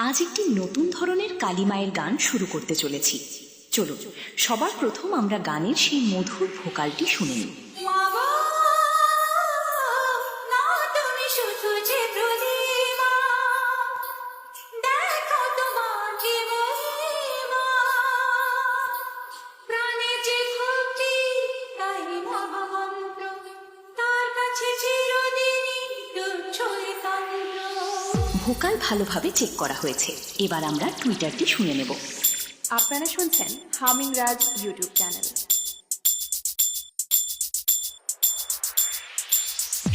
আজ একটি নতুন ধরনের কালীমায়ের গান শুরু করতে চলেছি। চলুন সবার প্রথম আমরা গানের সেই মধুর ভোকালটি শুনে নিই। ভোকাল ভালোভাবে চেক করা হয়েছে। এবার আমরা টুইটারটি শুনে নেব। আপনারা শুনছেন হামিং রাজ ইউটিউব চ্যানেল।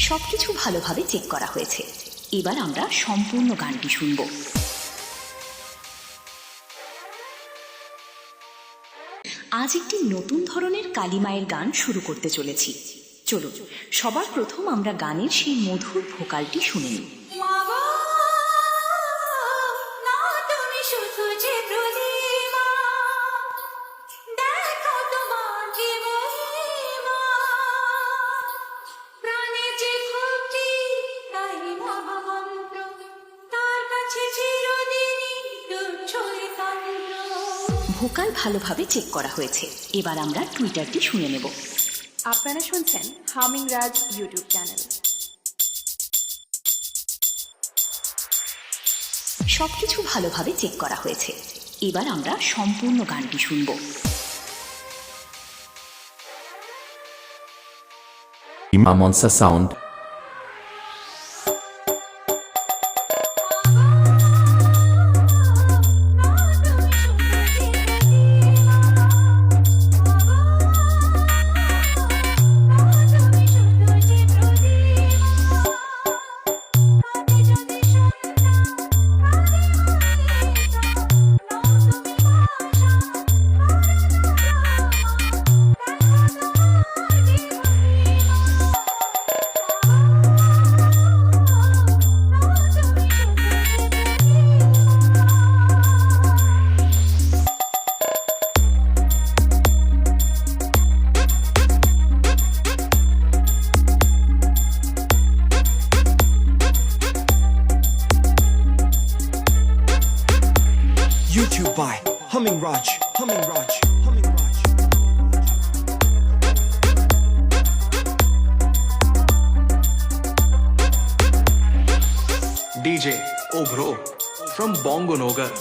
সবকিছু ভালোভাবে চেক করা হয়েছে। এবার আমরা সম্পূর্ণ গানটি শুনব। আজ একটি নতুন ধরনের কালীমায়ের গান শুরু করতে চলেছি। চলুন সবার প্রথম আমরা গানের সেই মধুর ভোকালটি শুনে নিই। ভোকাল ভালোভাবে চেক করা হয়েছে। এবার আমরা টুইটারটি শুনে নেব। আপনারা শুনছেন হামিং রাজ ইউটিউব চ্যানেল। সবকিছু ভালোভাবে চেক করা হয়েছে। এবার আমরা সম্পূর্ণ গানটি শুনব। Monster Sound. YouTube by Humming Raj, Humming Raj, Humming Raj. DJ Obro from Bongo Nogar.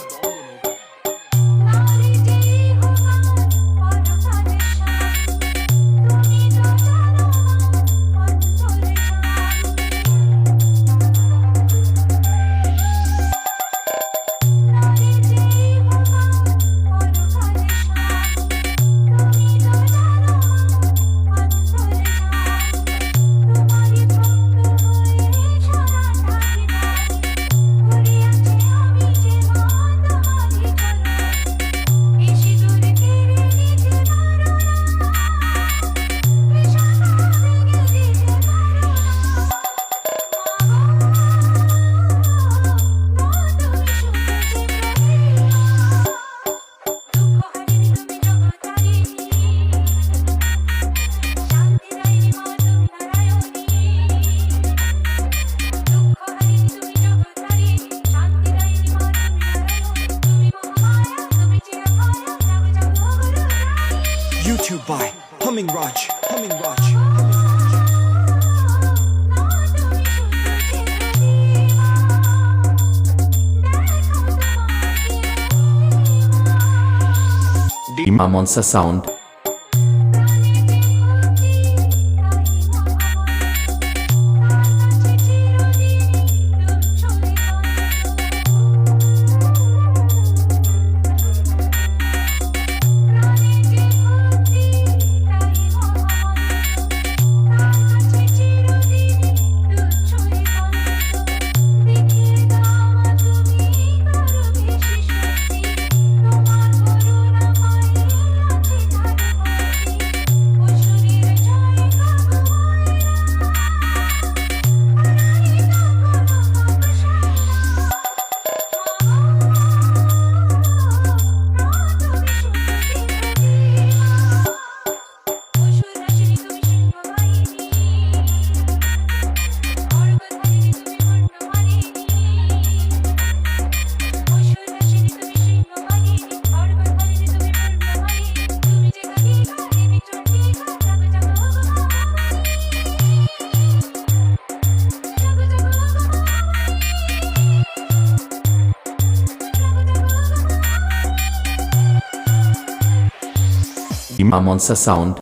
YouTube by Humming Raj, Humming Raj, Humming Raj. Monster Sound. Imamonsa Sound